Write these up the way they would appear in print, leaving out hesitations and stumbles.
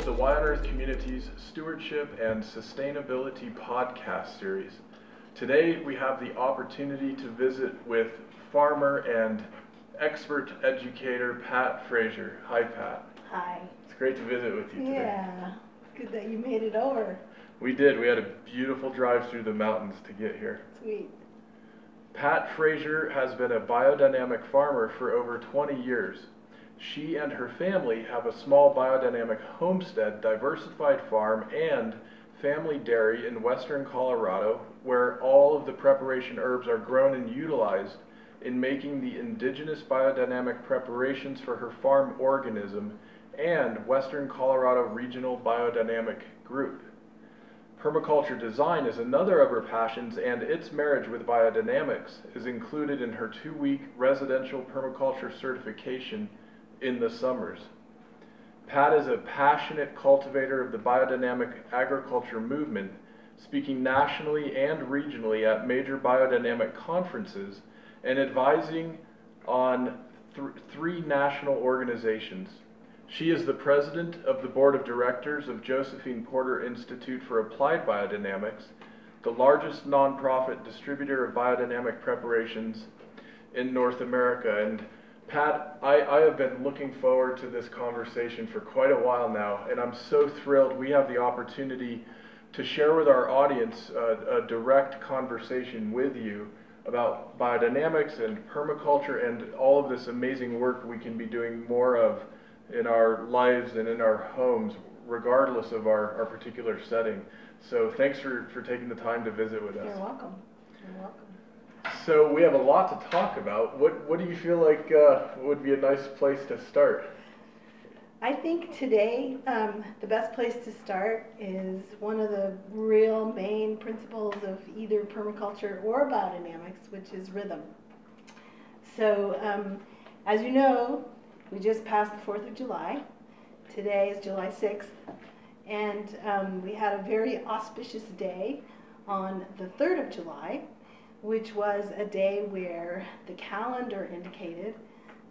to the Y on Earth Community's Stewardship and Sustainability podcast series. Today we have the opportunity to visit with farmer and expert educator Pat Frazier. Hi Pat. Hi. It's great to visit with you today. Yeah, it's good that you made it over. We did. We had a beautiful drive through the mountains to get here. Sweet. Pat Frazier has been a biodynamic farmer for over 20 years. She and her family have a small biodynamic homestead, diversified farm, and family dairy in western Colorado, where all of the preparation herbs are grown and utilized in making the indigenous biodynamic preparations for her farm organism and Western Colorado Regional Biodynamic Group. Permaculture design is another of her passions, and its marriage with biodynamics is included in her 2-week residential permaculture certification in the summers. Pat is a passionate cultivator of the biodynamic agriculture movement, speaking nationally and regionally at major biodynamic conferences and advising on three national organizations. She is the president of the board of directors of Josephine Porter Institute for Applied Biodynamics, the largest nonprofit distributor of biodynamic preparations in North America. And Pat, I have been looking forward to this conversation for quite a while now, and I'm so thrilled we have the opportunity to share with our audience a direct conversation with you about biodynamics and permaculture and all of this amazing work we can be doing more of in our lives and in our homes, regardless of our particular setting. So thanks for taking the time to visit with us. You're welcome. You're welcome. So we have a lot to talk about. What do you feel like would be a nice place to start? I think today the best place to start is one of the real main principles of either permaculture or biodynamics, which is rhythm. So as you know, we just passed the 4th of July. Today is July 6th, and we had a very auspicious day on the 3rd of July, which was a day where the calendar indicated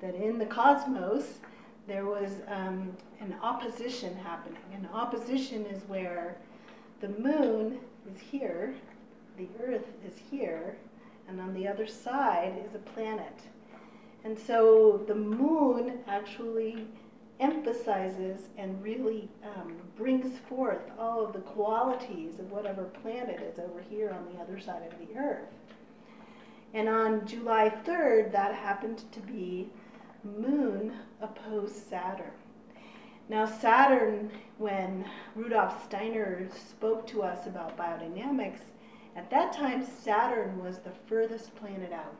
that in the cosmos there was an opposition happening. And opposition is where the moon is here, the earth is here, and on the other side is a planet. And so the moon actually emphasizes and really brings forth all of the qualities of whatever planet is over here on the other side of the earth. And on July 3rd, that happened to be Moon opposed Saturn. Now Saturn, when Rudolf Steiner spoke to us about biodynamics, at that time Saturn was the furthest planet out.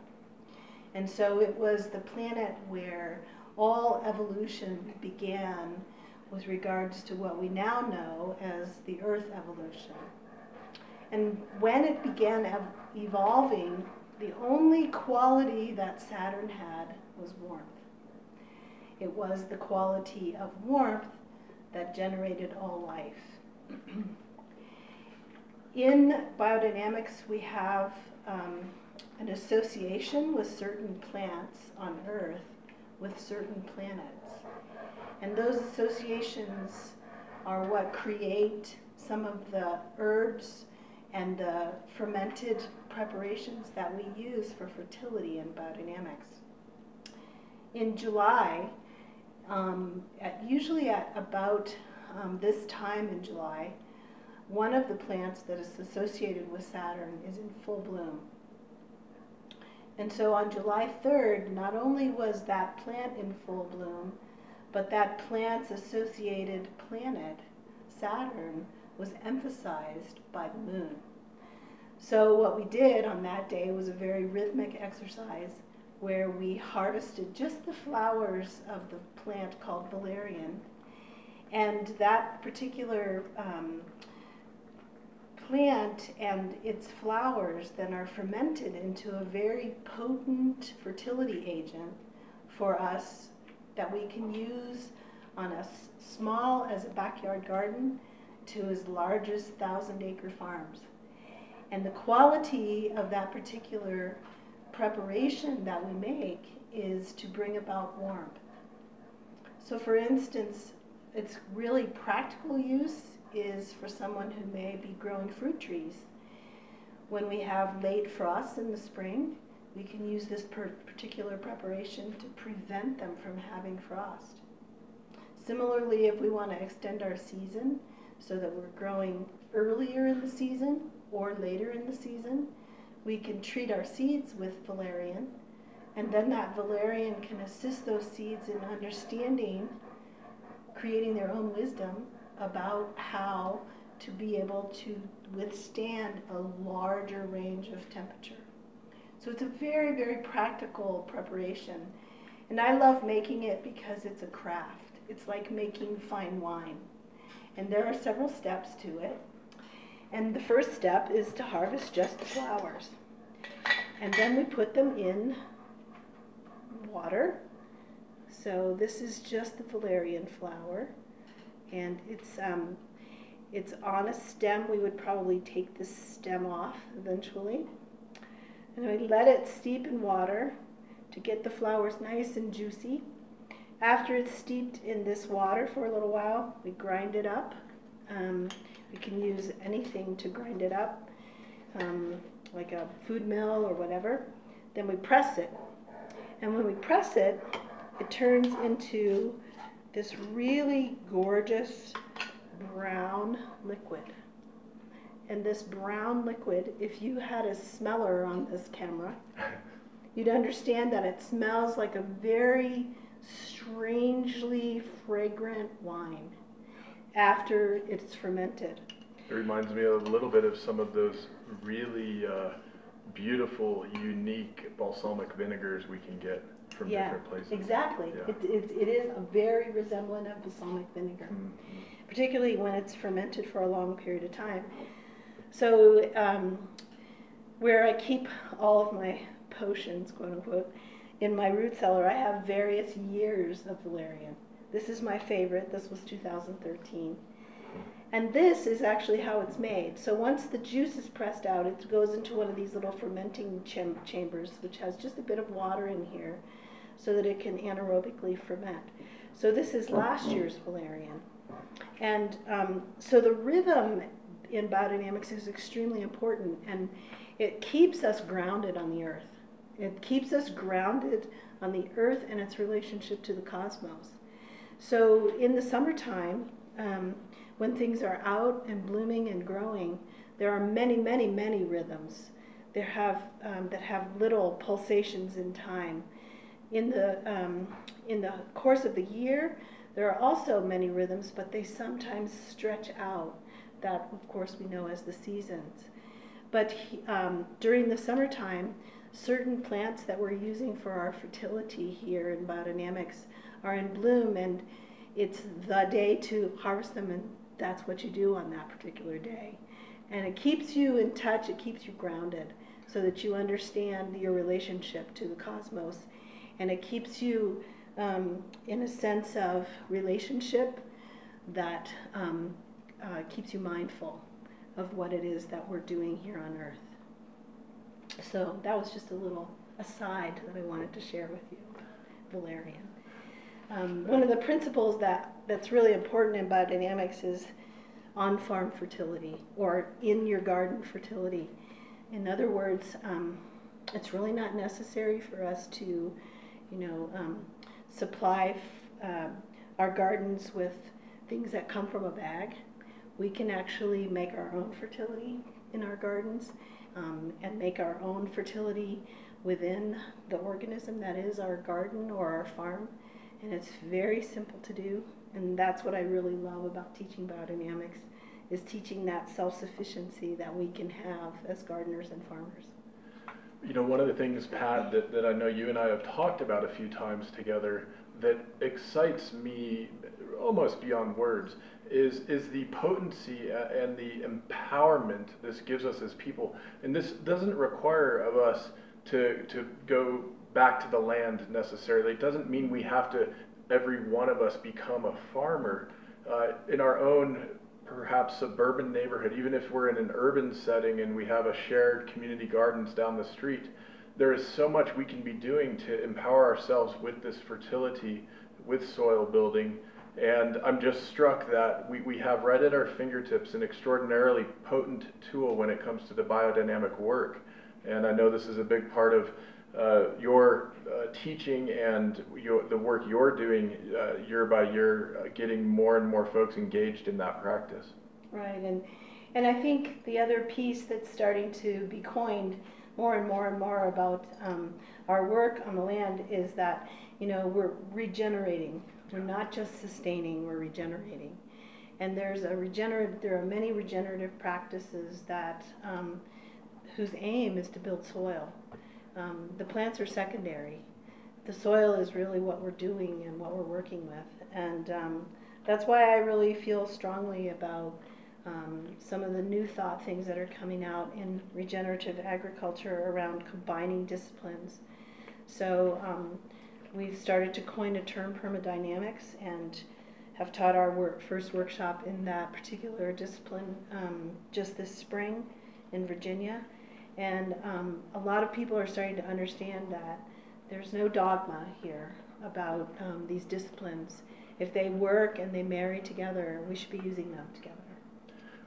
And so it was the planet where all evolution began with regards to what we now know as the Earth evolution. And when it began evolving, the only quality that Saturn had was warmth. It was the quality of warmth that generated all life. In biodynamics, we have an association with certain plants on Earth with certain planets. And those associations are what create some of the herbs and the fermented preparations that we use for fertility in biodynamics. In July, usually at about this time in July, one of the plants that is associated with Saturn is in full bloom. And so on July 3rd, not only was that plant in full bloom, but that plant's associated planet, Saturn, was emphasized by the moon. So what we did on that day was a very rhythmic exercise where we harvested just the flowers of the plant called valerian. And that particular plant and its flowers then are fermented into a very potent fertility agent for us that we can use on as small as a backyard garden to as large as 1,000-acre farms. And the quality of that particular preparation that we make is to bring about warmth. So for instance, its really practical use is for someone who may be growing fruit trees. When we have late frosts in the spring, we can use this particular preparation to prevent them from having frost. Similarly, if we want to extend our season so that we're growing earlier in the season or later in the season, we can treat our seeds with valerian, and then that valerian can assist those seeds in understanding, creating their own wisdom about how to be able to withstand a larger range of temperature. So it's a very, very practical preparation. And I love making it because it's a craft. It's like making fine wine. And there are several steps to it. And the first step is to harvest just the flowers. And then we put them in water. So this is just the valerian flower. And it's on a stem. We would probably take the stem off eventually. And we let it steep in water to get the flowers nice and juicy. After it's steeped in this water for a little while, we grind it up. We can use anything to grind it up, like a food mill or whatever. Then we press it. And when we press it, it turns into this really gorgeous brown liquid. And this brown liquid, if you had a smeller on this camera, you'd understand that it smells like a very strangely fragrant wine after it's fermented. It reminds me a little bit of some of those really beautiful, unique balsamic vinegars we can get from different places. Exactly. Yeah. It is a very resemblant of balsamic vinegar, particularly when it's fermented for a long period of time. So where I keep all of my potions, quote unquote, in my root cellar, I have various years of valerian. This is my favorite. This was 2013. And this is actually how it's made. So once the juice is pressed out, it goes into one of these little fermenting chambers, which has just a bit of water in here so that it can anaerobically ferment. So this is last year's valerian. And so the rhythm in biodynamics is extremely important, and it keeps us grounded on the earth. It keeps us grounded on the earth and its relationship to the cosmos. So in the summertime, when things are out and blooming and growing, there are many, many, many rhythms that have little pulsations in time. In the course of the year, there are also many rhythms, but they sometimes stretch out. That, of course, we know as the seasons. But during the summertime, certain plants that we're using for our fertility here in biodynamics are in bloom, and it's the day to harvest them, and that's what you do on that particular day. And it keeps you in touch, it keeps you grounded, so that you understand your relationship to the cosmos, and it keeps you in a sense of relationship that keeps you mindful of what it is that we're doing here on Earth. So that was just a little aside that I wanted to share with you, valerian. One of the principles that's really important in biodynamics is on-farm fertility, or in your garden fertility. In other words, it's really not necessary for us to, supply our gardens with things that come from a bag. We can actually make our own fertility in our gardens, and make our own fertility within the organism that is our garden or our farm. And it's very simple to do, and that's what I really love about teaching biodynamics, is teaching that self-sufficiency that we can have as gardeners and farmers. One of the things, Pat, that I know you and I have talked about a few times together that excites me almost beyond words is the potency and the empowerment this gives us as people. And this doesn't require of us to go back to the land necessarily. It doesn't mean we have to, every one of us, become a farmer in our own perhaps suburban neighborhood. Even if we're in an urban setting and we have a shared community gardens down the street, there is so much we can be doing to empower ourselves with this fertility, with soil building, And I'm just struck that we have right at our fingertips an extraordinarily potent tool when it comes to the biodynamic work. And I know this is a big part of your teaching and the work you're doing year by year, getting more and more folks engaged in that practice. Right, and I think the other piece that's starting to be coined more and more and more about our work on the land is that, you know, we're regenerating. We're not just sustaining, we're regenerating. And there are many regenerative practices that whose aim is to build soil. The plants are secondary. The soil is really what we're doing and what we're working with. And that's why I really feel strongly about some of the new thought things that are coming out in regenerative agriculture around combining disciplines. So we've started to coin a term, Permadynamics, and have taught our first workshop in that particular discipline just this spring in Virginia. And a lot of people are starting to understand that there's no dogma here about these disciplines. If they work and they marry together, we should be using them together.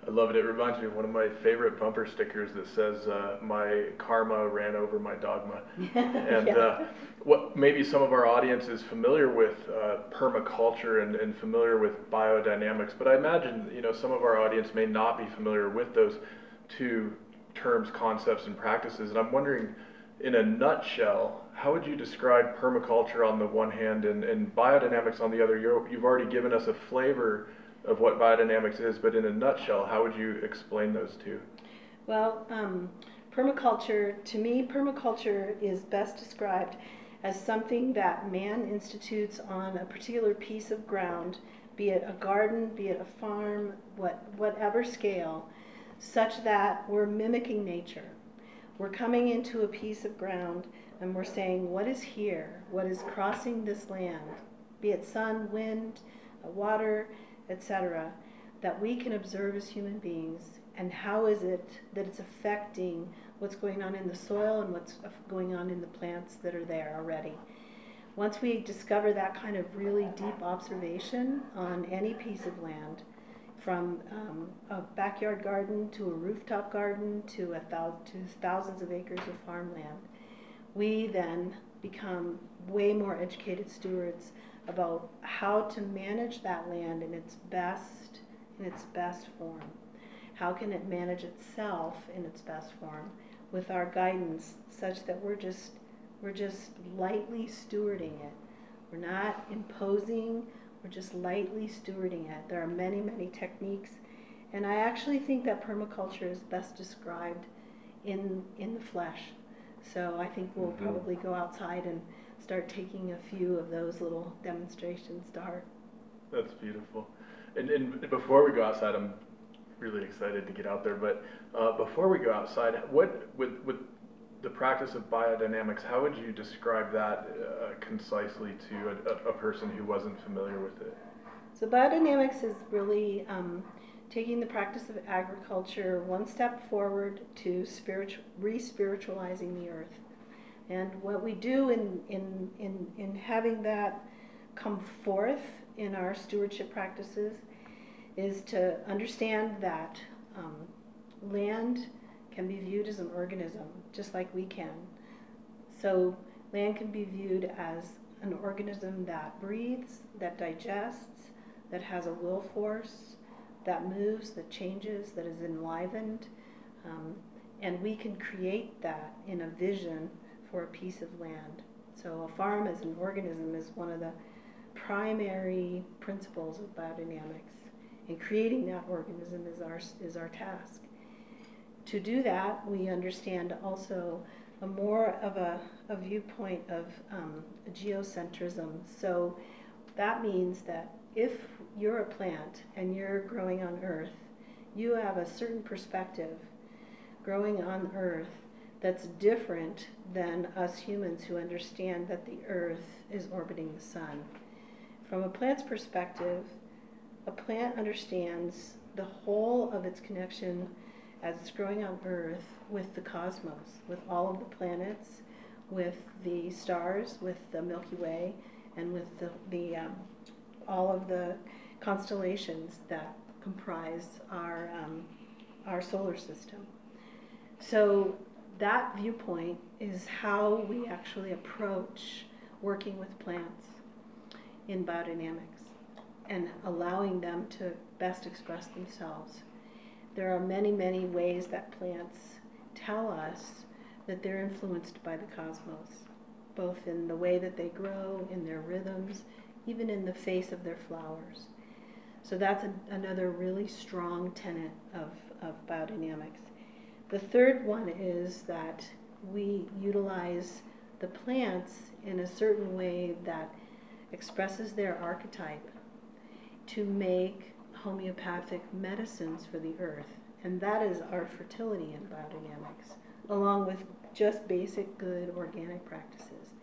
I love it. It reminds me of one of my favorite bumper stickers that says, my karma ran over my dogma. And Yeah. What maybe some of our audience is familiar with permaculture and familiar with biodynamics, but I imagine, you know, some of our audience may not be familiar with those two terms, concepts, and practices. And I'm wondering, in a nutshell, how would you describe permaculture on the one hand and biodynamics on the other? You've already given us a flavor of what biodynamics is, but in a nutshell, how would you explain those two? Well, permaculture, to me, permaculture is best described as something that man institutes on a particular piece of ground, be it a garden, be it a farm, whatever scale, such that we're mimicking nature. We're coming into a piece of ground and we're saying, what is here? What is crossing this land? Be it sun, wind, water, etc., that we can observe as human beings, and how is it that it's affecting what's going on in the soil and what's going on in the plants that are there already. Once we discover that kind of really deep observation on any piece of land, from a backyard garden to a rooftop garden to thousands of acres of farmland, we then become way more educated stewards about how to manage that land in its best form. How can it manage itself in its best form with our guidance, such that we're just lightly stewarding it. We're not imposing, we're just lightly stewarding it. There are many, many techniques, and I actually think that permaculture is best described in the flesh. So I think we'll probably go outside and start taking a few of those little demonstrations to heart. That's beautiful. And before we go outside, I'm really excited to get out there, but before we go outside, what with the practice of biodynamics, how would you describe that concisely to a person who wasn't familiar with it? So biodynamics is really taking the practice of agriculture one step forward to re-spiritualizing the earth. And what we do in having that come forth in our stewardship practices is to understand that land can be viewed as an organism, just like we can. So land can be viewed as an organism that breathes, that digests, that has a will force, that moves, that changes, that is enlivened. And we can create that in a vision for a piece of land. So a farm as an organism is one of the primary principles of biodynamics. And creating that organism is our task. To do that, we understand also a more of a viewpoint of geocentrism. So that means that if you're a plant and you're growing on Earth, you have a certain perspective growing on Earth that's different than us humans who understand that the Earth is orbiting the sun. From a plant's perspective, a plant understands the whole of its connection as it's growing on Earth with the cosmos, with all of the planets, with the stars, with the Milky Way, and with the all of the constellations that comprise our solar system. So that viewpoint is how we actually approach working with plants in biodynamics and allowing them to best express themselves. There are many, many ways that plants tell us that they're influenced by the cosmos, both in the way that they grow, in their rhythms, even in the face of their flowers. So that's another really strong tenet of biodynamics. The third one is that we utilize the plants in a certain way that expresses their archetype to make homeopathic medicines for the earth. And that is our fertility in biodynamics, along with just basic good organic practices.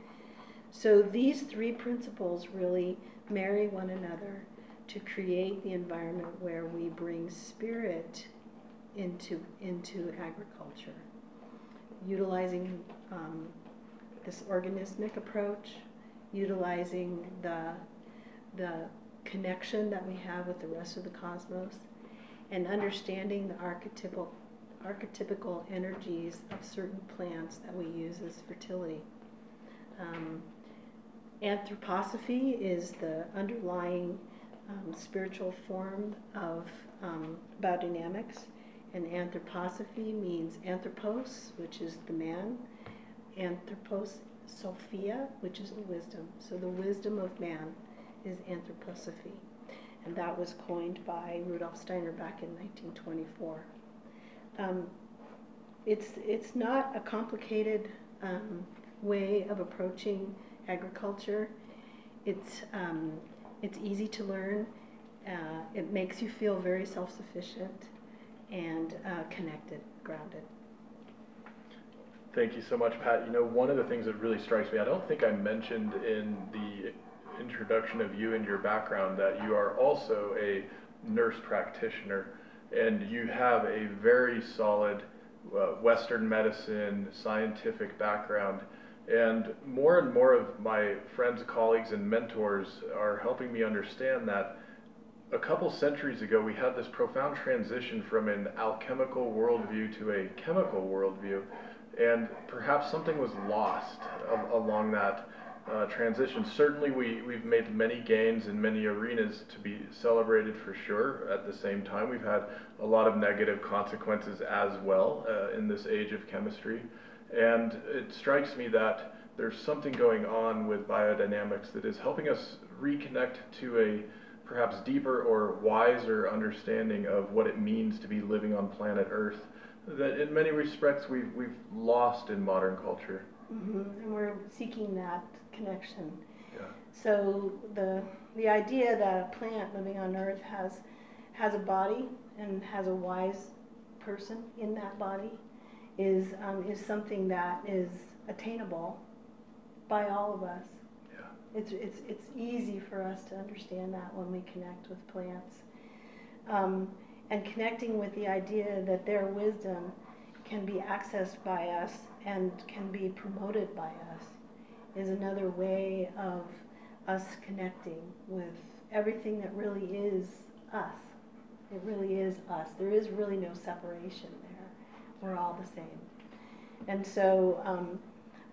So these three principles really marry one another to create the environment where we bring spirit into agriculture, utilizing this organismic approach, utilizing the connection that we have with the rest of the cosmos, and understanding the archetypical energies of certain plants that we use as fertility. Anthroposophy is the underlying spiritual form of biodynamics, and anthroposophy means anthropos, which is the man, anthropos sophia, which is the wisdom. So the wisdom of man is anthroposophy, and that was coined by Rudolf Steiner back in 1924. It's not a complicated way of approaching agriculture. It's easy to learn. It makes you feel very self-sufficient and connected, grounded. Thank you so much, Pat. You know, one of the things that really strikes me, I don't think I mentioned in the introduction of you and your background that you are also a nurse practitioner, and you have a very solid Western medicine, scientific background. And more of my friends, colleagues, and mentors are helping me understand that a couple centuries ago we had this profound transition from an alchemical worldview to a chemical worldview, and perhaps something was lost along that transition. Certainly we've made many gains in many arenas to be celebrated for sure. At the same time, we've had a lot of negative consequences as well in this age of chemistry. And it strikes me that there's something going on with biodynamics that is helping us reconnect to a perhaps deeper or wiser understanding of what it means to be living on planet Earth that in many respects we've lost in modern culture. Mm-hmm. And we're seeking that connection. Yeah. So the idea that a plant living on Earth has a body and has a wise person in that body is something that is attainable by all of us. Yeah. It's easy for us to understand that when we connect with plants. And connecting with the idea that their wisdom can be accessed by us and can be promoted by us is another way of us connecting with everything that really is us. It really is us. There is really no separation there. We're all the same. And so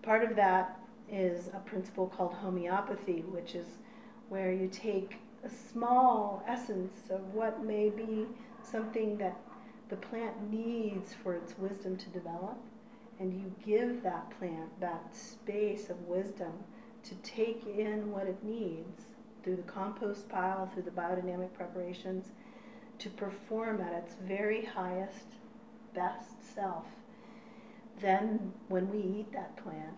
part of that is a principle called homeopathy, which is where you take a small essence of what may be something that the plant needs for its wisdom to develop, and you give that plant that space of wisdom to take in what it needs through the compost pile, through the biodynamic preparations, to perform at its very highest, best self. Then when we eat that plant,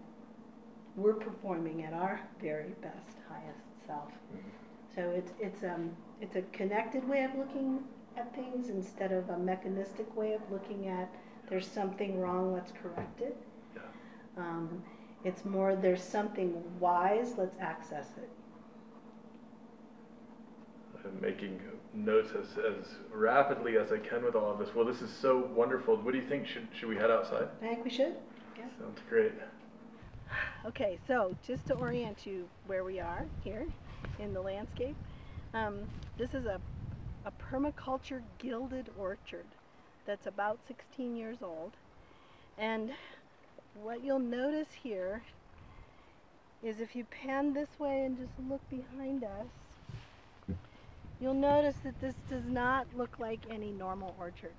we're performing at our very best, highest self. Mm-hmm. So it's a connected way of looking at things instead of a mechanistic way of looking at there's something wrong, let's correct it. Yeah. It's more there's something wise, let's access it. I'm making notes as rapidly as I can with all of this. Well, this is so wonderful. What do you think? Should we head outside? I think we should. Yeah. Sounds great. Okay, so just to orient you where we are here in the landscape, This is a permaculture gilded orchard that's about 16 years old. And what you'll notice here is if you pan this way and just look behind us, you'll notice that this does not look like any normal orchard.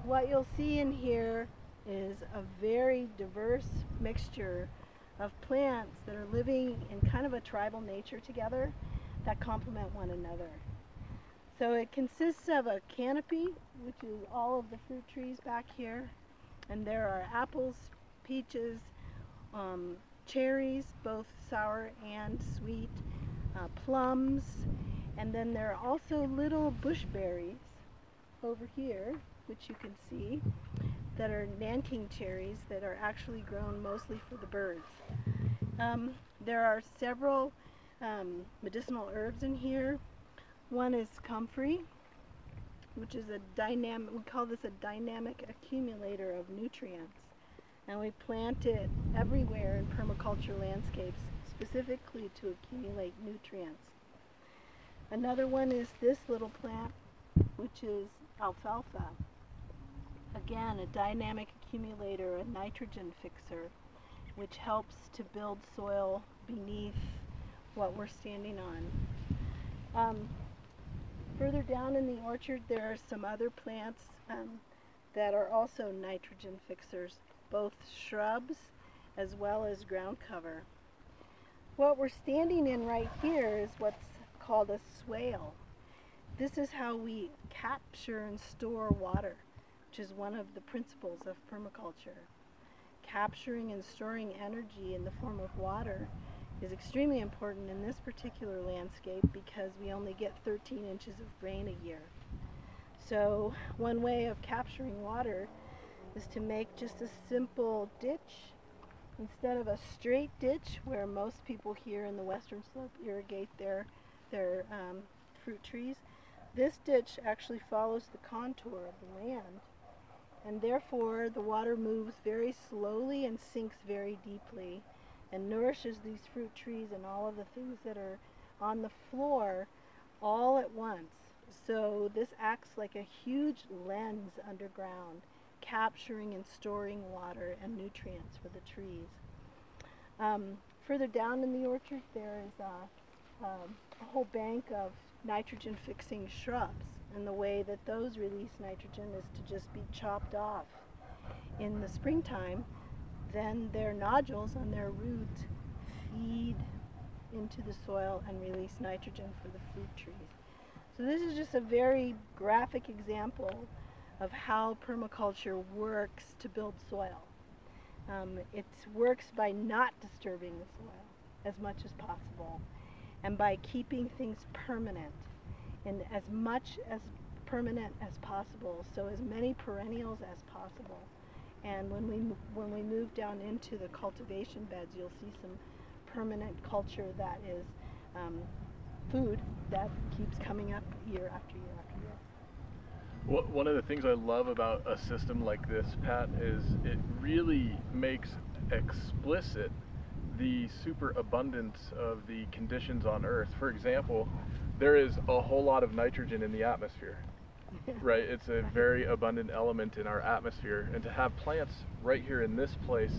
What you'll see in here is a very diverse mixture of plants that are living in kind of a tribal nature together that complement one another. So it consists of a canopy, which is all of the fruit trees back here, and there are apples, peaches, cherries, both sour and sweet, plums, and then there are also little bush berries over here, which you can see, that are Nanking cherries that are actually grown mostly for the birds. There are several medicinal herbs in here. One is Comfrey, which is a dynamic, we call this a dynamic accumulator of nutrients. And we plant it everywhere in permaculture landscapes, specifically to accumulate nutrients. Another one is this little plant, which is Alfalfa. Again, a dynamic accumulator, a nitrogen fixer, which helps to build soil beneath what we're standing on. Further down in the orchard, there are some other plants that are also nitrogen fixers, both shrubs as well as ground cover. What we're standing in right here is what's called a swale. This is how we capture and store water, which is one of the principles of permaculture. Capturing and storing energy in the form of water is extremely important in this particular landscape because we only get 13 inches of rain a year. So one way of capturing water is to make just a simple ditch. Instead of a straight ditch where most people here in the western slope irrigate their fruit trees, this ditch actually follows the contour of the land, and therefore the water moves very slowly and sinks very deeply and nourishes these fruit trees and all of the things that are on the floor all at once. So this acts like a huge lens underground, capturing and storing water and nutrients for the trees. Further down in the orchard, there is a whole bank of nitrogen fixing shrubs, and the way that those release nitrogen is to just be chopped off in the springtime. Then their nodules on their roots feed into the soil and release nitrogen for the fruit trees. So this is just a very graphic example of how permaculture works to build soil. It works by not disturbing the soil as much as possible and by keeping things permanent and as much as permanent as possible, so as many perennials as possible. And when we move down into the cultivation beds, you'll see some permanent culture that is food that keeps coming up year after year after year. One of the things I love about a system like this, Pat, is it really makes explicit the superabundance of the conditions on Earth. For example, there is a whole lot of nitrogen in the atmosphere. Right, it's a very abundant element in our atmosphere, and to have plants right here in this place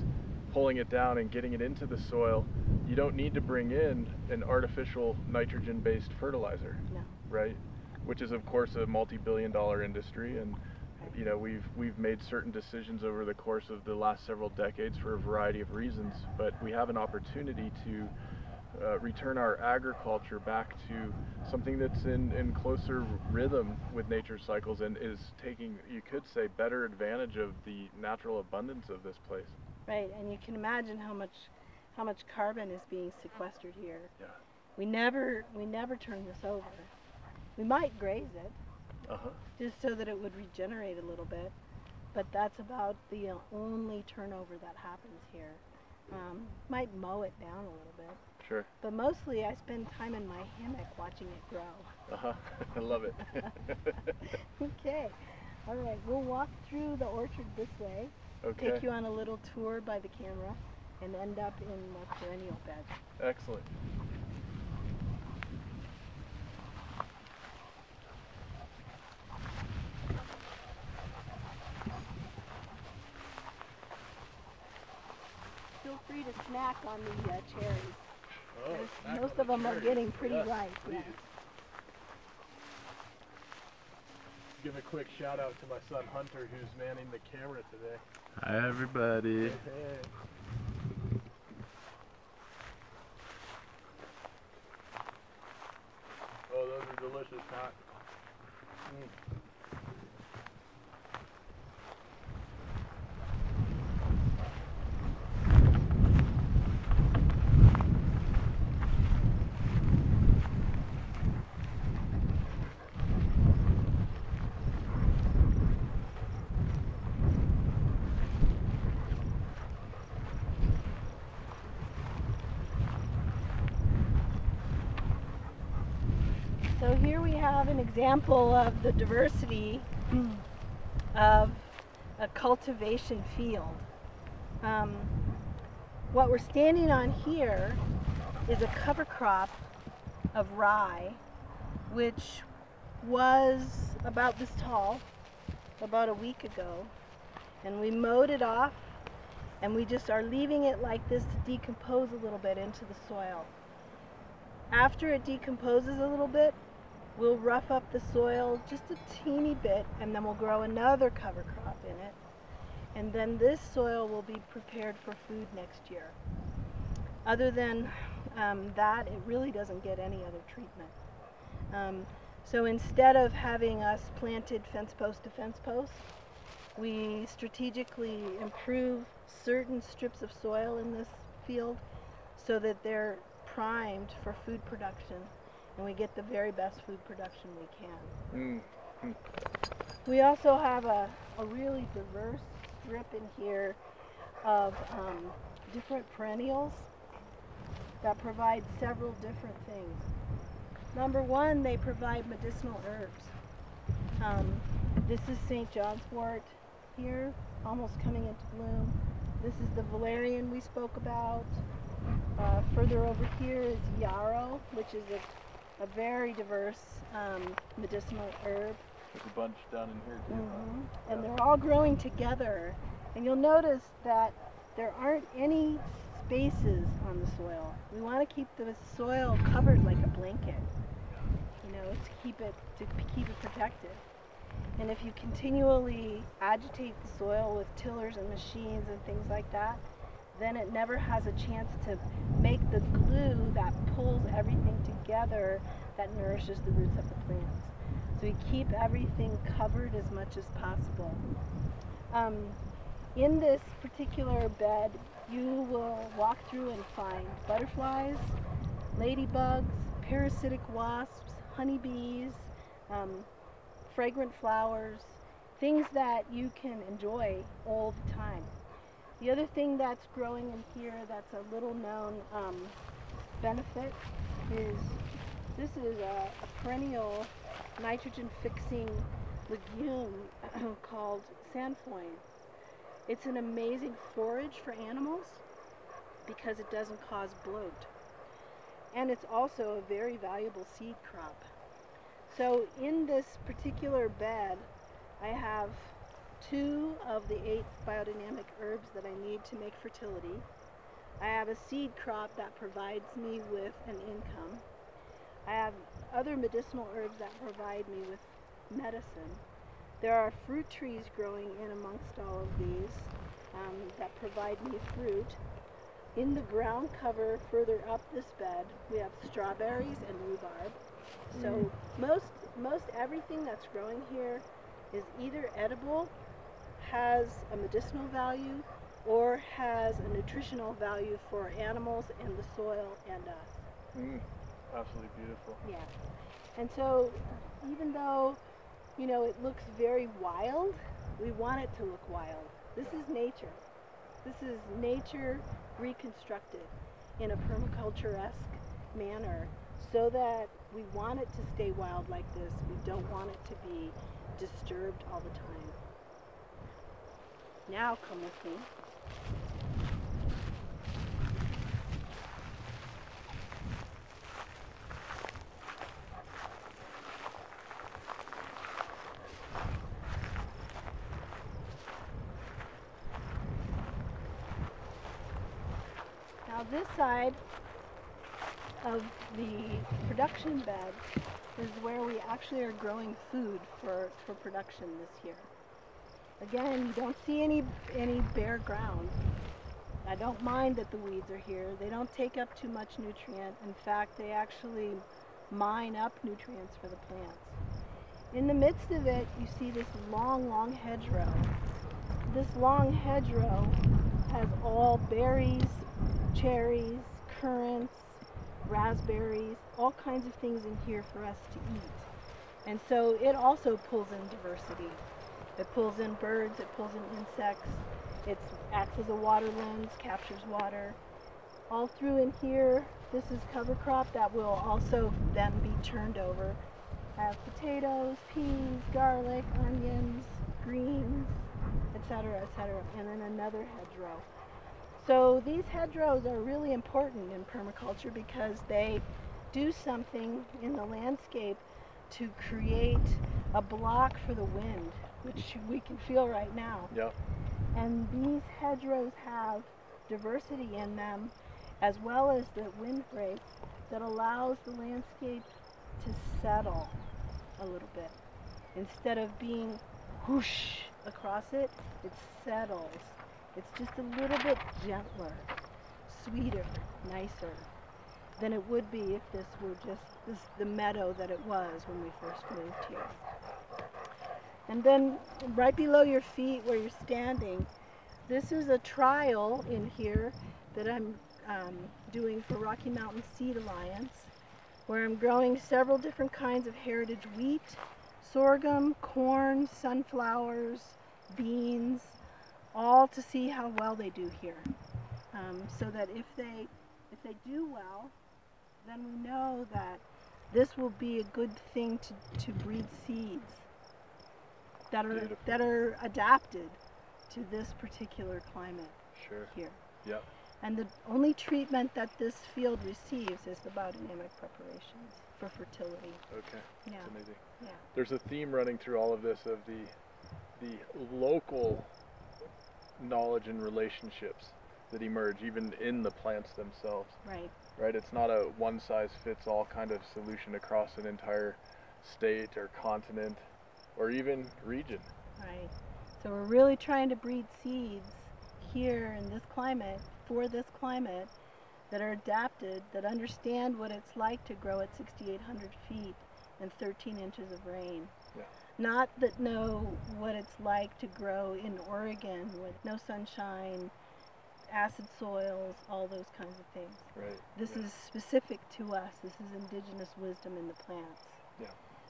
pulling it down and getting it into the soil, you don't need to bring in an artificial nitrogen-based fertilizer. No. Right, which is of course a multi-billion-dollar industry, and you know we've made certain decisions over the course of the last several decades for a variety of reasons, but we have an opportunity to return our agriculture back to something that's in closer rhythm with nature's cycles and is taking, you could say, better advantage of the natural abundance of this place. Right, and you can imagine how much carbon is being sequestered here. Yeah. We never turn this over. We might graze it, just so that it would regenerate a little bit, but that's about the only turnover that happens here. Might mow it down a little bit. Sure. But mostly I spend time in my hammock watching it grow. I love it. Okay. All right. We'll walk through the orchard this way. Okay. Take you on a little tour by the camera and end up in the perennial beds. Excellent. feel free to snack on the cherries. Oh, Most of them are getting pretty ripe. Please. Yeah. Give a quick shout out to my son Hunter, who's manning the camera today. Hi everybody. Hey. Oh, those are delicious, Pat. So here we have an example of the diversity of a cultivation field. What we're standing on here is a cover crop of rye, which was about this tall about a week ago, and we mowed it off, and we just are leaving it like this to decompose a little bit into the soil. After it decomposes a little bit, we'll rough up the soil just a teeny bit, and then we'll grow another cover crop in it. And then this soil will be prepared for food next year. Other than that, it really doesn't get any other treatment. So instead of having us planted fence post to fence post, we strategically improve certain strips of soil in this field so that they're primed for food production, and we get the very best food production we can. We also have a really diverse strip in here of different perennials that provide several different things. Number one, they provide medicinal herbs. This is St. John's wort here, almost coming into bloom. This is the valerian we spoke about. Further over here is yarrow, which is a very diverse medicinal herb. There's a bunch down in here too. And they're all growing together. And you'll notice that there aren't any spaces on the soil. We want to keep the soil covered like a blanket, you know, to keep it protected. And if you continually agitate the soil with tillers and machines and things like that, then it never has a chance to make the glue that pulls everything together that nourishes the roots of the plants. So we keep everything covered as much as possible. In this particular bed, you will walk through and find butterflies, ladybugs, parasitic wasps, honeybees, fragrant flowers, things that you can enjoy all the time. The other thing that's growing in here that's a little known benefit is this is a perennial nitrogen fixing legume called sandfoin. It's an amazing forage for animals because it doesn't cause bloat. And it's also a very valuable seed crop. So in this particular bed, I have 2 of the 8 biodynamic herbs that I need to make fertility. I have a seed crop that provides me with an income. I have other medicinal herbs that provide me with medicine. There are fruit trees growing in amongst all of these that provide me fruit. In the ground cover further up this bed, we have strawberries and rhubarb. So most everything that's growing here is either edible, has a medicinal value, or has a nutritional value for animals and the soil and us. Absolutely beautiful. Yeah. And so even though, you know, it looks very wild, we want it to look wild. This is nature. This is nature reconstructed in a permaculture-esque manner so that we want it to stay wild like this. We don't want it to be disturbed all the time. Now come with me. Now this side of the production bed is where we actually are growing food for production this year. Again, you don't see any bare ground. I don't mind that the weeds are here. They don't take up too much nutrient. In fact, they actually mine up nutrients for the plants. In the midst of it, you see this long hedgerow. This long hedgerow has all berries, cherries, currants, raspberries, all kinds of things in here for us to eat. And so it also pulls in diversity. It pulls in birds, it pulls in insects, it acts as a water lens, captures water. All through in here, this is cover crop that will also then be turned over. Have potatoes, peas, garlic, onions, greens, etc., and then another hedgerow. So these hedgerows are really important in permaculture because they do something in the landscape to create a block for the wind, which we can feel right now. Yep. And these hedgerows have diversity in them, as well as the windbreak that allows the landscape to settle a little bit. Instead of being whoosh across it, it settles. It's just a little bit gentler, sweeter, nicer than it would be if this were just the meadow that it was when we first moved here. And then right below your feet where you're standing, this is a trial in here that I'm doing for Rocky Mountain Seed Alliance, where I'm growing several different kinds of heritage wheat, sorghum, corn, sunflowers, beans, all to see how well they do here. So that if they do well, then we know that this will be a good thing to breed seeds that are adapted to this particular climate here. Yep. And the only treatment that this field receives is the biodynamic preparations for fertility. Okay. Yeah. That's amazing. Yeah. There's a theme running through all of this of the local knowledge and relationships that emerge even in the plants themselves. Right. Right? It's not a one-size-fits-all kind of solution across an entire state or continent or even region. Right. So we're really trying to breed seeds here in this climate, for this climate, that are adapted, that understand what it's like to grow at 6,800 feet and 13 inches of rain. Yeah. Not that know what it's like to grow in Oregon with no sunshine, acid soils, all those kinds of things. Right. This is specific to us. This is indigenous wisdom in the plants. Yeah.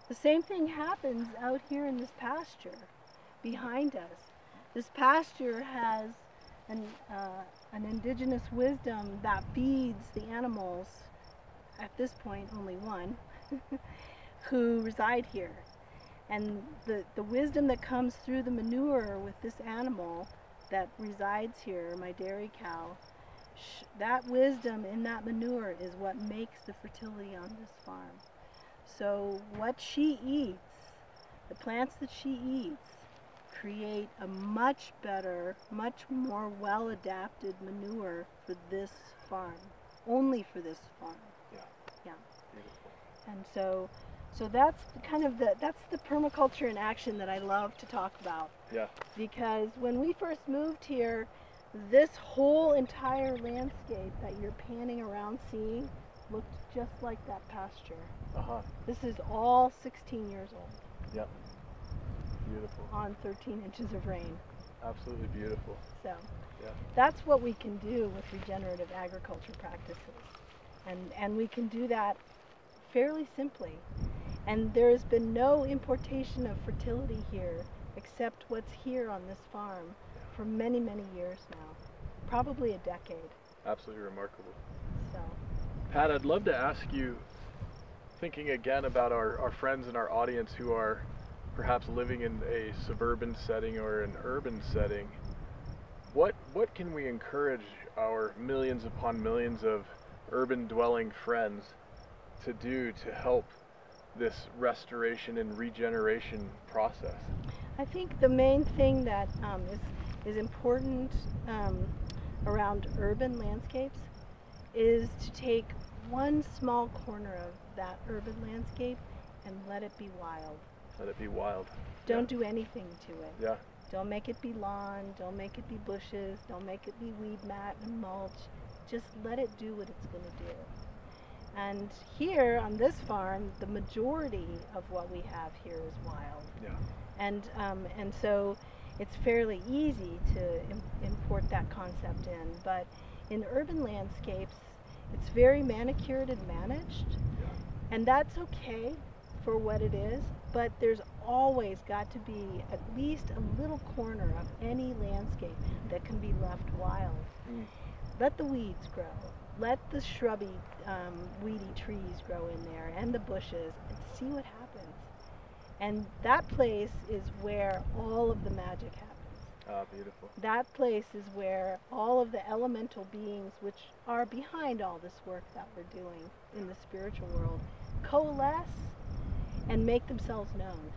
The same thing happens out here in this pasture behind us. This pasture has an indigenous wisdom that feeds the animals, at this point only one, who reside here. And the wisdom that comes through the manure with this animal that resides here, my dairy cow, that wisdom in that manure is what makes the fertility on this farm. So what she eats, the plants that she eats, create a much better, much more well-adapted manure for this farm, only for this farm. Yeah. Yeah. Beautiful. And so that's kind of that's the permaculture in action that I love to talk about. Yeah. Because when we first moved here, this whole entire landscape that you're panning around seeing looked just like that pasture. Uh-huh. This is all 16 years old. Yep. Beautiful. On 13 inches of rain. Absolutely beautiful. So Yeah. that's what we can do with regenerative agriculture practices. And we can do that fairly simply. And there has been no importation of fertility here except what's here on this farm for many, many years now. Probably a decade. Absolutely remarkable. So Pat, I'd love to ask you, thinking again about our friends and our audience who are perhaps living in a suburban setting or an urban setting, what can we encourage our millions upon millions of urban dwelling friends to do to help this restoration and regeneration process? I think the main thing that is important around urban landscapes is to take one small corner of that urban landscape and let it be wild. Let it be wild. Don't do anything to it. Yeah. Don't make it be lawn, don't make it be bushes, don't make it be weed mat and mulch. Just let it do what it's going to do. And here on this farm, the majority of what we have here is wild. Yeah. And so it's fairly easy to import that concept in. But in urban landscapes, it's very manicured and managed. Yeah. And that's okay for what it is, but there's always got to be at least a little corner of any landscape that can be left wild. Mm. Let the weeds grow. Let the shrubby, weedy trees grow in there and the bushes, and see what happens. And that place is where all of the magic happens. Ah, beautiful. That place is where all of the elemental beings, which are behind all this work that we're doing in the spiritual world, coalesce and make themselves known.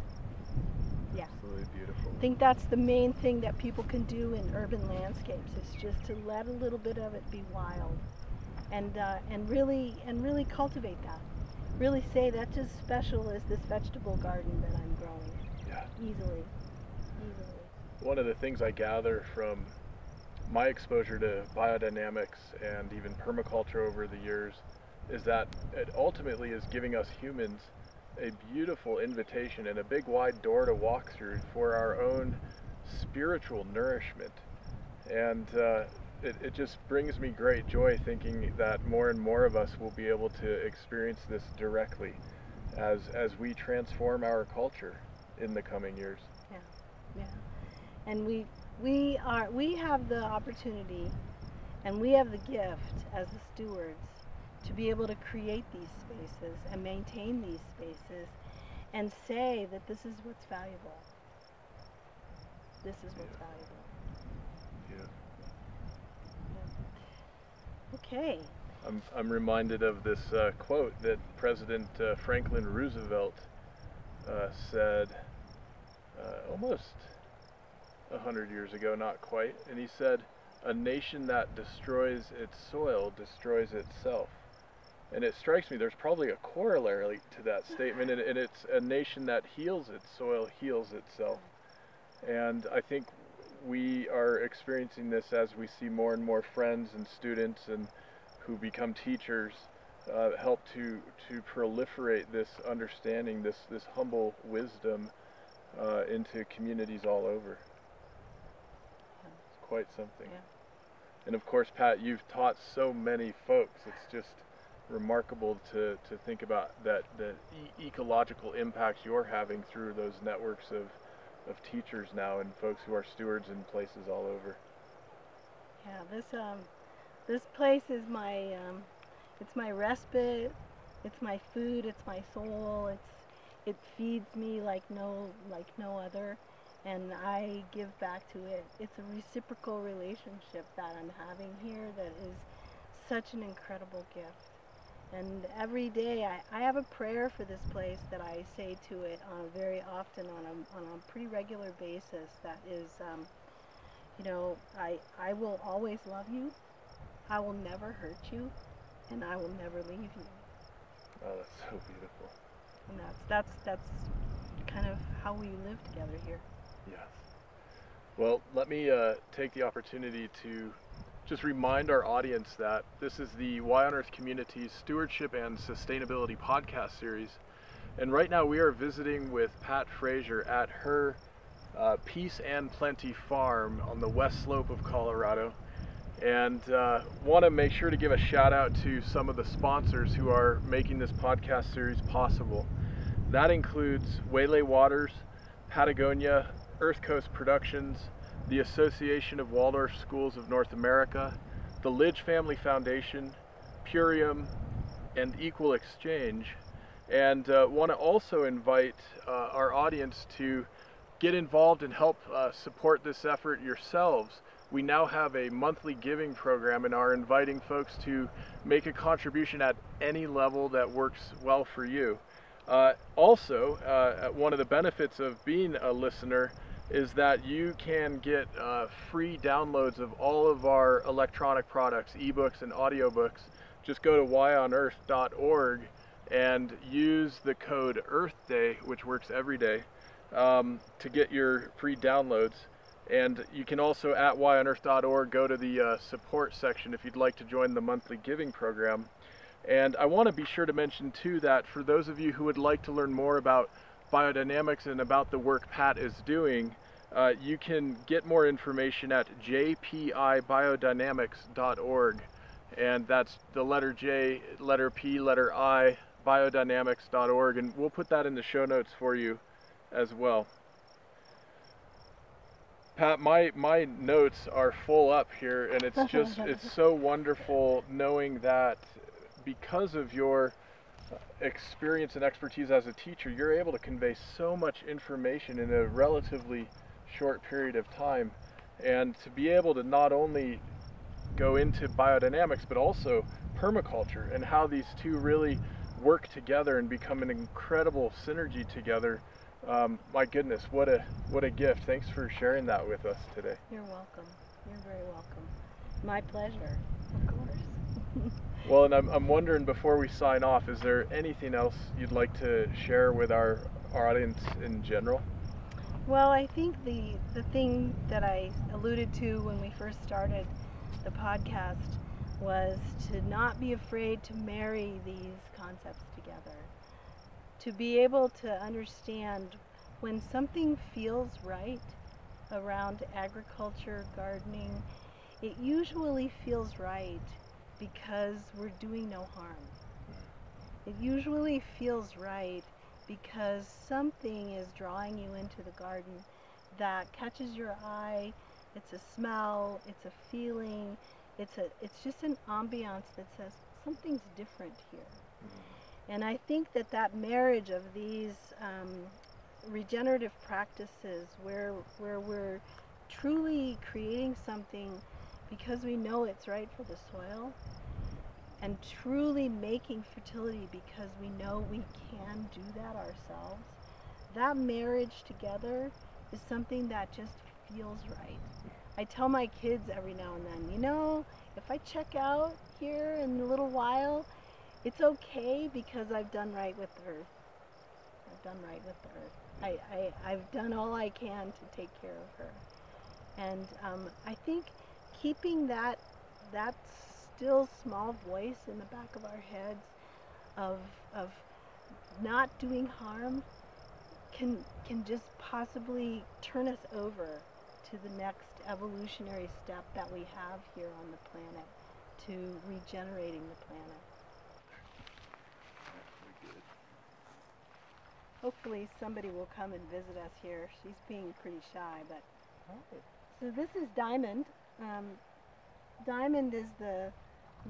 Yeah. Absolutely beautiful. I think that's the main thing that people can do in urban landscapes, is just to let a little bit of it be wild, and really cultivate that. Really say that's as special as this vegetable garden that I'm growing. Yeah. Easily. One of the things I gather from my exposure to biodynamics and even permaculture over the years is that it ultimately is giving us humans a beautiful invitation and a big wide door to walk through for our own spiritual nourishment. And it just brings me great joy thinking that more and more of us will be able to experience this directly as we transform our culture in the coming years. Yeah. And we have the opportunity, and we have the gift as the stewards to be able to create these spaces and maintain these spaces and say that this is what's valuable. This is what's valuable. Yeah. Okay. I'm reminded of this quote that President Franklin Roosevelt said almost 100 years ago, not quite, and he said, "A nation that destroys its soil destroys itself." And it strikes me there's probably a corollary to that statement, and it's a nation that heals its soil heals itself. And I think we are experiencing this as we see more and more friends and students and who become teachers help to proliferate this understanding, this humble wisdom into communities all over. It's quite something. Yeah. And of course, Pat, you've taught so many folks. It's just remarkable to think about the ecological impact you're having through those networks of teachers now and folks who are stewards in places all over. Yeah, this place is my it's my respite, it's my food, it's my soul, it feeds me like no other, and I give back to it. It's a reciprocal relationship that I'm having here that is such an incredible gift. And every day I have a prayer for this place that I say to it very often on a pretty regular basis. That is, I will always love you, I will never hurt you, and I will never leave you. Oh, that's so beautiful. And that's kind of how we live together here. Yes. Well, let me take the opportunity to just remind our audience that this is the Y on Earth Community's Stewardship and Sustainability podcast series. And right now we are visiting with Pat Frazier at her Peace and Plenty farm on the west slope of Colorado. And want to make sure to give a shout out to some of the sponsors who are making this podcast series possible. That includes Waylay Waters, Patagonia, Earth Coast Productions, the Association of Waldorf Schools of North America, the Lidge Family Foundation, Purium, and Equal Exchange. And want to also invite our audience to get involved and help support this effort yourselves. We now have a monthly giving program and are inviting folks to make a contribution at any level that works well for you. Also, one of the benefits of being a listener, is that you can get free downloads of all of our electronic products, ebooks and audiobooks. Just go to whyonearth.org and use the code EarthDay, which works every day, to get your free downloads. And you can also, at whyonearth.org, go to the support section if you'd like to join the monthly giving program. And I want to be sure to mention too that for those of you who would like to learn more about biodynamics and about the work Pat is doing, you can get more information at jpibiodynamics.org. And that's the letter J, letter P, letter I, biodynamics.org. And we'll put that in the show notes for you as well. Pat, my notes are full up here, and it's just, it's so wonderful knowing that because of your experience and expertise as a teacher, you're able to convey so much information in a relatively short period of time. And to be able to not only go into biodynamics, but also permaculture and how these two really work together and become an incredible synergy together. My goodness, what a gift. Thanks for sharing that with us today. You're welcome. You're very welcome. My pleasure, of course. Well, and I'm wondering, before we sign off, is there anything else you'd like to share with our audience in general? Well, I think the thing that I alluded to when we first started the podcast was to not be afraid to marry these concepts together. To be able to understand when something feels right around agriculture, gardening, it usually feels right because we're doing no harm. It usually feels right because something is drawing you into the garden that catches your eye. It's a smell, it's a feeling, it's just an ambiance that says something's different here. And I think that marriage of these regenerative practices where we're truly creating something because we know it's right for the soil, and truly making fertility because we know we can do that ourselves, that marriage together is something that just feels right. I tell my kids every now and then, you know, if I check out here in a little while, it's okay because I've done right with the earth. I've done right with the earth. I've done all I can to take care of her. And I think keeping that still small voice in the back of our heads of not doing harm can just possibly turn us over to the next evolutionary step that we have here on the planet, to regenerating the planet. Hopefully somebody will come and visit us here. She's being pretty shy, but... So this is Diamond. Diamond is the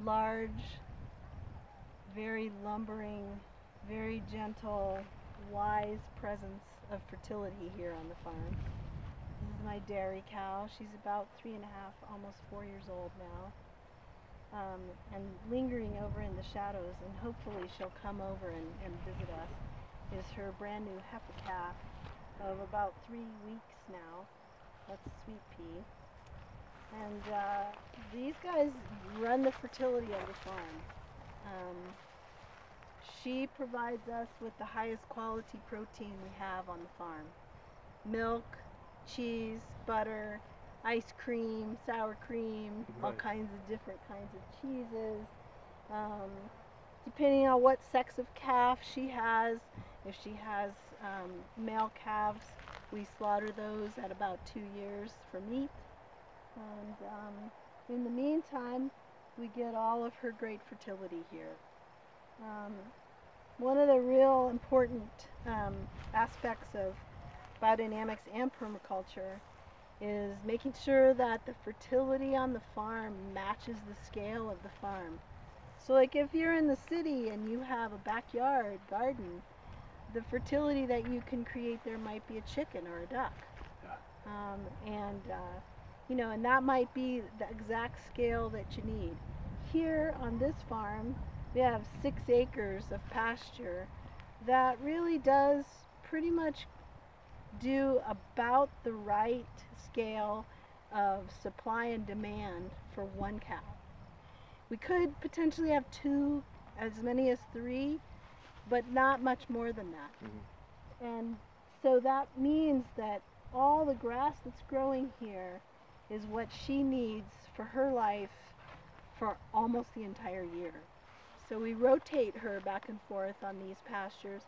large, very lumbering, very gentle, wise presence of fertility here on the farm. This is my dairy cow. She's about 3.5, almost 4 years old now, and lingering over in the shadows, and hopefully she'll come over and visit us, is her brand new heifer calf of about 3 weeks now. That's Sweet Pea. And these guys run the fertility of the farm. She provides us with the highest quality protein we have on the farm. Milk, cheese, butter, ice cream, sour cream, all kinds of different kinds of cheeses. Depending on what sex of calf she has, if she has male calves, we slaughter those at about 2 years for meat. And in the meantime, we get all of her great fertility here. One of the real important aspects of biodynamics and permaculture is making sure that the fertility on the farm matches the scale of the farm. So like if you're in the city and you have a backyard garden, the fertility that you can create there might be a chicken or a duck. You know, and that might be the exact scale that you need. Here on this farm, we have 6 acres of pasture that really does pretty much do about the right scale of supply and demand for one cow. We could potentially have 2, as many as 3, but not much more than that. And so that means that all the grass that's growing here is what she needs for her life for almost the entire year. So we rotate her back and forth on these pastures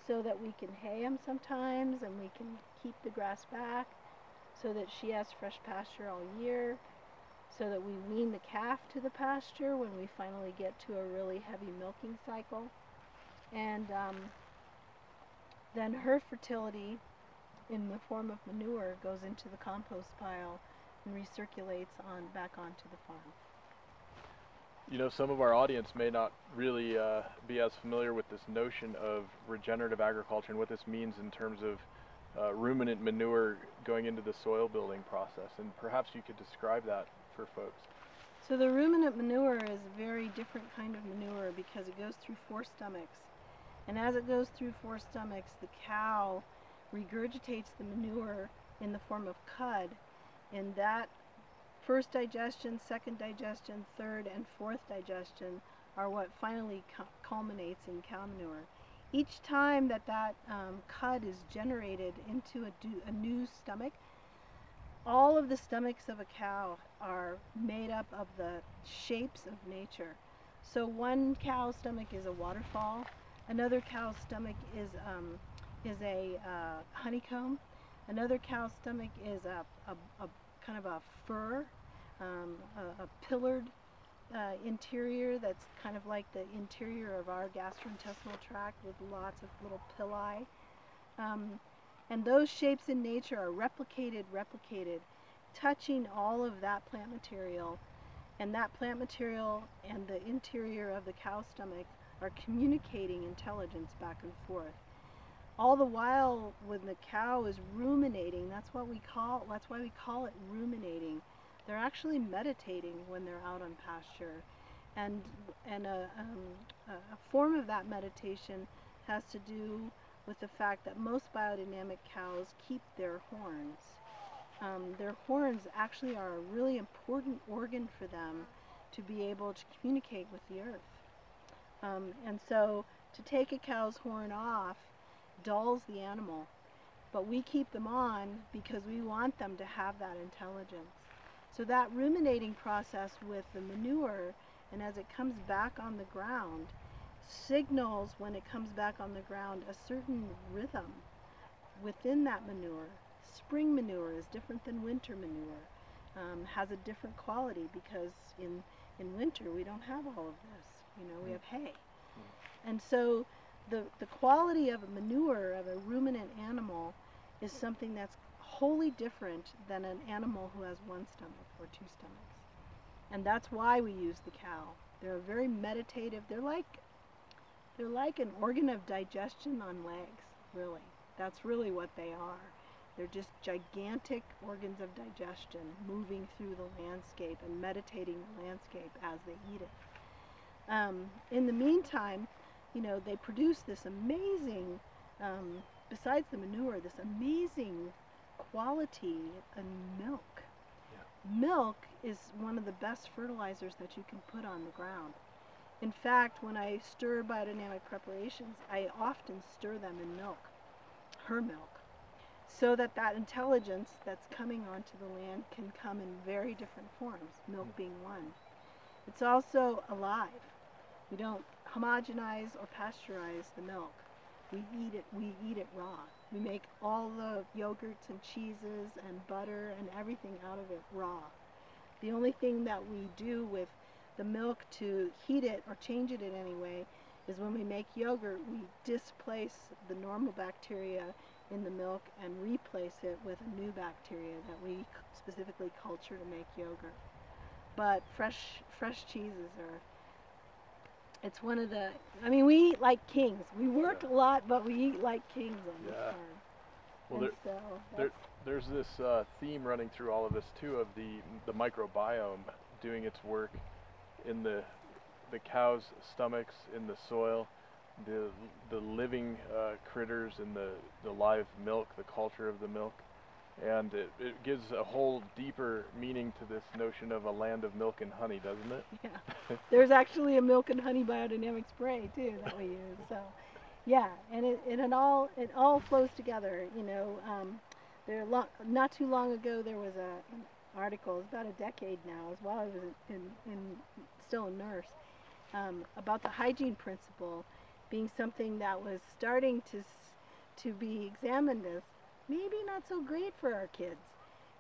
so that we can hay them sometimes, and we can keep the grass back so that she has fresh pasture all year, so that we wean the calf to the pasture when we finally get to a really heavy milking cycle. And then her fertility in the form of manure goes into the compost pile and recirculates back onto the farm. You know, some of our audience may not really be as familiar with this notion of regenerative agriculture and what this means in terms of ruminant manure going into the soil building process, and perhaps you could describe that for folks. So the ruminant manure is a very different kind of manure because it goes through 4 stomachs. And as it goes through 4 stomachs, the cow regurgitates the manure in the form of cud, and that first digestion, second digestion, third and fourth digestion are what finally culminates in cow manure. Each time that cud is generated into a new stomach, all of the stomachs of a cow are made up of the shapes of nature. So one cow's stomach is a waterfall, another cow's stomach is a honeycomb, another cow's stomach is a kind of a fur, a pillared interior that's kind of like the interior of our gastrointestinal tract with lots of little pili. And those shapes in nature are replicated, touching all of that plant material. And that plant material and the interior of the cow's stomach are communicating intelligence back and forth. All the while, when the cow is ruminating, that's why we call it ruminating. They're actually meditating when they're out on pasture. And a form of that meditation has to do with the fact that most biodynamic cows keep their horns. Their horns actually are a really important organ for them to be able to communicate with the earth. And so to take a cow's horn off dulls the animal, but we keep them on because we want them to have that intelligence. So that ruminating process with the manure, and as it comes back on the ground, signals when it comes back on the ground a certain rhythm within that manure. Spring manure is different than winter manure, has a different quality because in winter we don't have all of this. We have hay. And so the quality of a manure of a ruminant animal is something that's wholly different than an animal who has 1 stomach or 2 stomachs. And that's why we use the cow. They're very meditative. They're like an organ of digestion on legs, really. That's really what they are. They're just gigantic organs of digestion moving through the landscape and meditating the landscape as they eat it. In the meantime, they produce this amazing, besides the manure, this amazing quality in milk. Yeah. Milk is one of the best fertilizers that you can put on the ground. In fact, when I stir biodynamic preparations, I often stir them in milk, her milk, so that intelligence that's coming onto the land can come in very different forms, milk being one. It's also alive. We don't homogenize or pasteurize the milk. We eat it raw. We make all the yogurts and cheeses and butter and everything out of it raw. The only thing that we do with the milk to heat it or change it in any way is when we make yogurt, we displace the normal bacteria in the milk and replace it with a new bacteria that we specifically culture to make yogurt. But fresh cheeses are, it's one of the, we eat like kings. We work a lot, but we eat like kings on this farm. Well, there's this theme running through all of this too, of the microbiome doing its work in the cow's stomachs, in the soil, the living critters and the live milk, the culture of the milk. And it gives a whole deeper meaning to this notion of a land of milk and honey, doesn't it? Yeah. There's actually a milk and honey biodynamic spray too that we use. So, yeah, and it all flows together. You know, not too long ago there was an article, it's about a decade now, as while I was still a nurse, about the hygiene principle being something that was starting to be examined as maybe not so great for our kids.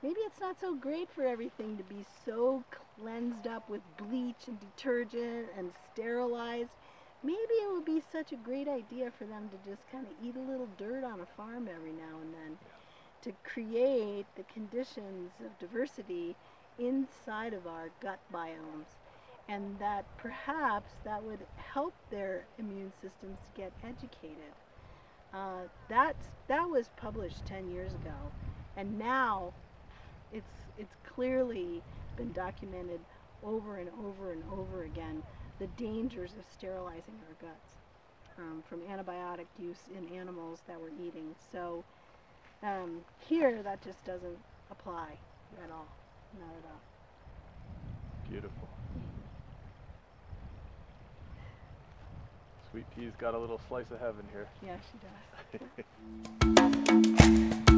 Maybe it's not so great for everything to be so cleansed up with bleach and detergent and sterilized. Maybe it would be such a great idea for them to just kind of eat a little dirt on a farm every now and then, to create the conditions of diversity inside of our gut biomes, and that perhaps that would help their immune systems to get educated. That was published 10 years ago, and now it's clearly been documented over and over and over again, the dangers of sterilizing our guts from antibiotic use in animals that we're eating. So here that just doesn't apply at all, not at all. Beautiful. Sweet Pea's got a little slice of heaven here. Yeah, she does.